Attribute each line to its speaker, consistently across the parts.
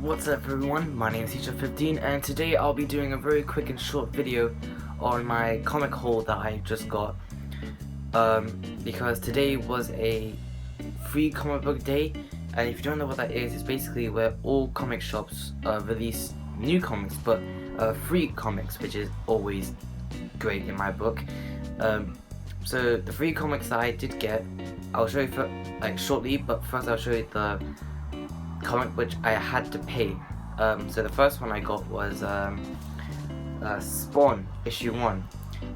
Speaker 1: What's up everyone, my name is Teacher15 and today I'll be doing a very quick and short video on my comic haul that I just got because today was a free comic book day, and if you don't know what that is, it's basically where all comic shops release new comics, but free comics, which is always great in my book. So the free comics that I did get, I'll show you shortly, but first I'll show you the comic which I had to pay. So the first one I got was Spawn issue 1.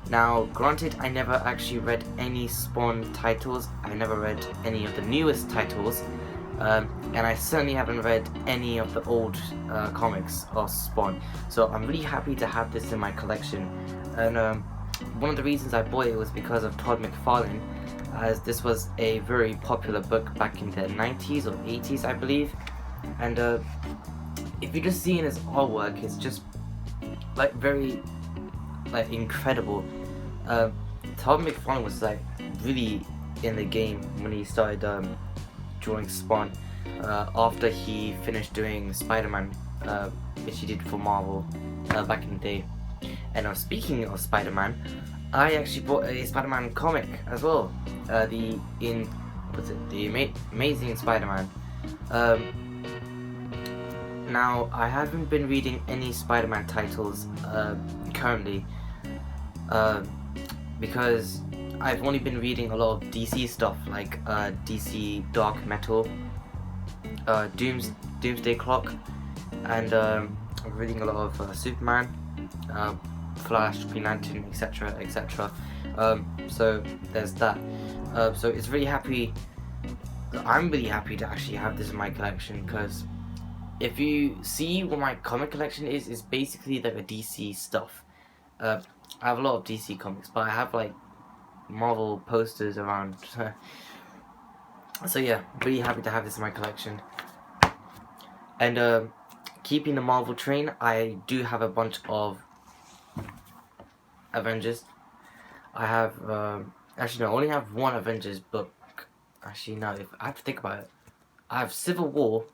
Speaker 1: Now granted, I never actually read any Spawn titles, I never read any of the newest titles, and I certainly haven't read any of the old comics of Spawn, so I'm really happy to have this in my collection. And one of the reasons I bought it was because of Todd McFarlane, as this was a very popular book back in the 90s or 80s, I believe. And if you're just seeing his artwork, it's just very incredible. Todd McFarlane was really in the game when he started drawing Spawn after he finished doing Spider-Man, which he did for Marvel back in the day. And speaking of Spider-Man, I actually bought a Spider-Man comic as well. The Amazing Spider-Man. Now I haven't been reading any Spider-Man titles currently because I've only been reading a lot of DC stuff, like DC Dark Metal, Doomsday Clock, and I'm reading a lot of Superman, Flash, Green Lantern, etc, etc. So there's that. So it's I'm really happy to actually have this in my collection, because if you see what my comic collection is, it's basically like a DC stuff. I have a lot of DC comics, but I have Marvel posters around. So yeah, really happy to have this in my collection. And keeping the Marvel train, I do have a bunch of Avengers. I have actually no, I only have one Avengers book. Actually no, if I have to think about it, I have Civil War.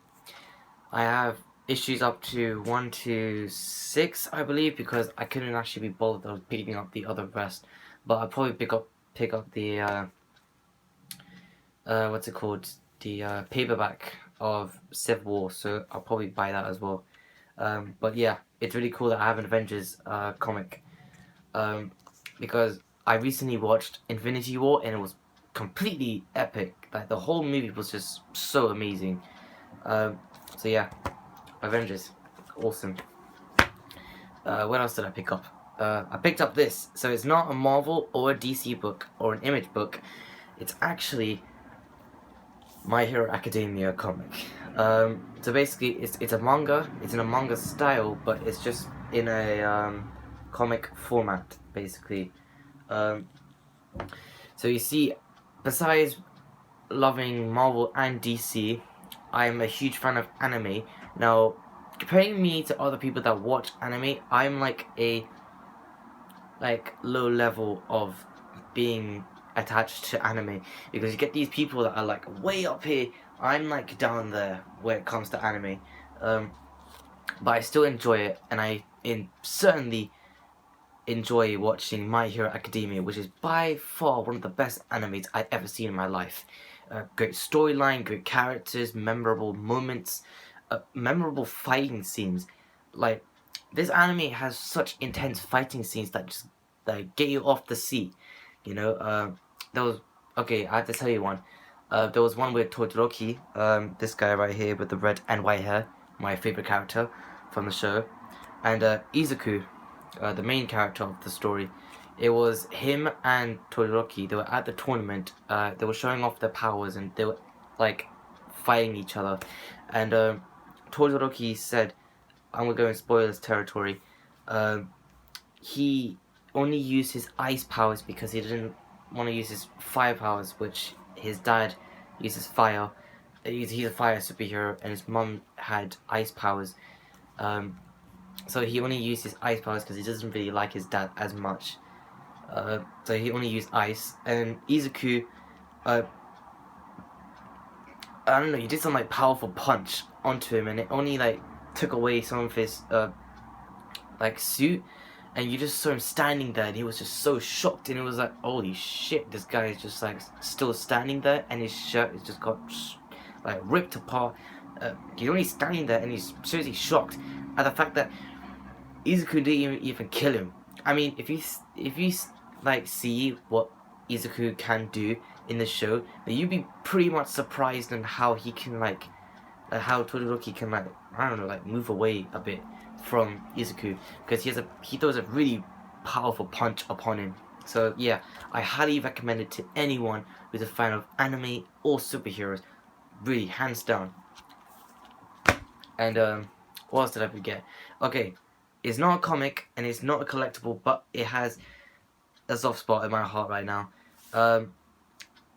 Speaker 1: I have issues up to 1 to 6, I believe, because I couldn't actually be bothered of picking up the other rest. But I'll probably pick up the what's it called, the paperback of Civil War, so I'll probably buy that as well. But yeah, it's really cool that I have an Avengers comic, because I recently watched Infinity War and it was completely epic. Like, the whole movie was just so amazing. So yeah, Avengers, awesome. What else did I pick up? I picked up this. So it's not a Marvel or a DC book or an Image book. It's actually My Hero Academia comic. So basically, it's a manga. It's in a manga style, but it's just in a comic format, basically. So you see, besides loving Marvel and DC, I'm a huge fan of anime. Now, comparing me to other people that watch anime, I'm a low level of being attached to anime, because you get these people that are way up here. I'm down there when it comes to anime, but I still enjoy it, and I certainly enjoy watching My Hero Academia, which is by far one of the best animes I've ever seen in my life. Great storyline, great characters, memorable moments, memorable fighting scenes. This anime has such intense fighting scenes that just get you off the seat. You know, I have to tell you one. There was one with Todoroki, this guy right here with the red and white hair, my favorite character from the show, and Izuku, the main character of the story. It was him and Todoroki. They were at the tournament. They were showing off their powers, and they were fighting each other. And Todoroki said, I'm gonna go in spoilers territory. He only used his ice powers because he didn't want to use his fire powers, which his dad uses fire. He's a fire superhero, and his mom had ice powers. So he only used his ice powers because he doesn't really like his dad as much. So he only used ice. And Izuku, I don't know, he did some powerful punch onto him, and it only took away some of his like suit, and you just saw him standing there, and he was just so shocked, and it was like, holy shit, this guy is just like still standing there, and his shirt is just got like ripped apart. He's only standing there, and he's seriously shocked at the fact that Izuku didn't even kill him. I mean, if you like see what Izuku can do in the show, then you'd be pretty much surprised on how he can like, how Todoroki can like, I don't know, like move away a bit from Izuku, because he throws a really powerful punch upon him. So yeah, I highly recommend it to anyone who's a fan of anime or superheroes, really hands down. And what else did I forget? Okay, it's not a comic and it's not a collectible, but it has a soft spot in my heart right now.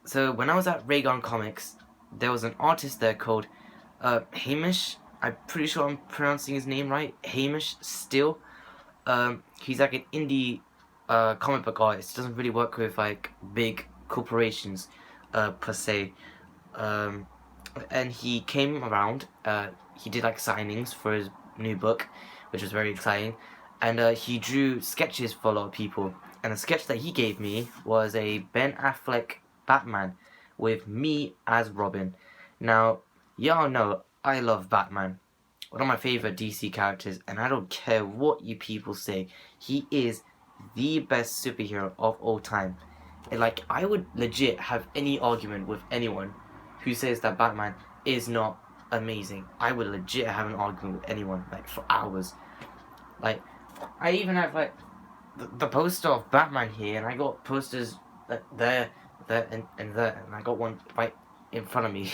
Speaker 1: So when I was at Raygun Comics, there was an artist there called Hamish. I'm pretty sure I'm pronouncing his name right. Hamish Still. He's like an indie comic book artist. Doesn't really work with like big corporations per se. And he came around. He did like signings for his new book, which was very exciting. And he drew sketches for a lot of people. And the sketch that he gave me was a Ben Affleck Batman with me as Robin. Now, y'all know I love Batman. One of my favorite DC characters, and I don't care what you people say. He is the best superhero of all time. And like, I would legit have any argument with anyone who says that Batman is not amazing. I would legit have an argument with anyone, like, for hours. Like, I even have like the poster of Batman here, and I got posters there, and there, and I got one right in front of me,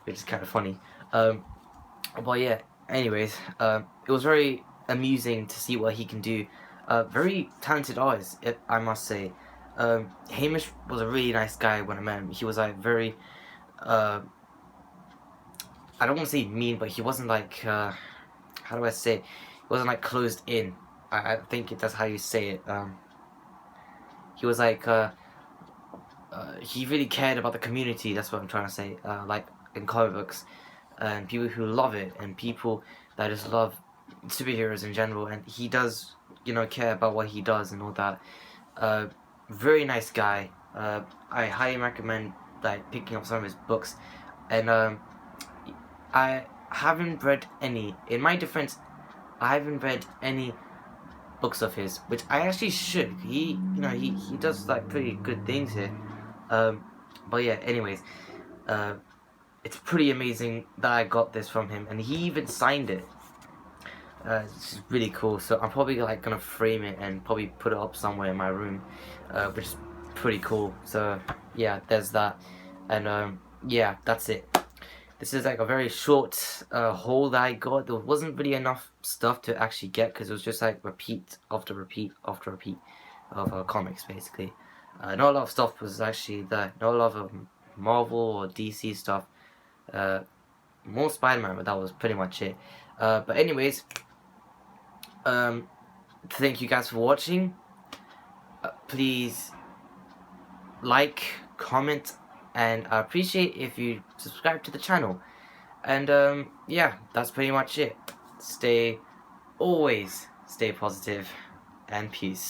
Speaker 1: which is kind of funny. But yeah, anyways, it was very amusing to see what he can do. Very talented artist, I must say. Hamish was a really nice guy when I met him. He was like very, I don't want to say mean, but he wasn't like, how do I say, he wasn't like closed in. I think that's how you say it. He was like, he really cared about the community, that's what I'm trying to say, like in comic books, and people who love it, and people that just love superheroes in general, and he does, you know, care about what he does and all that. Very nice guy. I highly recommend like picking up some of his books, and I haven't read any, in my defense, I haven't read any books of his, which I actually should. He, you know, he does like pretty good things here. But yeah, anyways, it's pretty amazing that I got this from him, and he even signed it. It's really cool. So I'm probably like gonna frame it and probably put it up somewhere in my room, which is pretty cool. So yeah, there's that, and yeah, that's it. This is like a very short haul that I got. There wasn't really enough stuff to actually get, because it was just like repeat after repeat after repeat of comics, basically. Not a lot of stuff was actually there. Not a lot of Marvel or DC stuff. More Spider-Man, but that was pretty much it. But anyways, thank you guys for watching. Please like, comment, and I appreciate if you subscribe to the channel. And yeah, that's pretty much it. Always stay positive, and peace.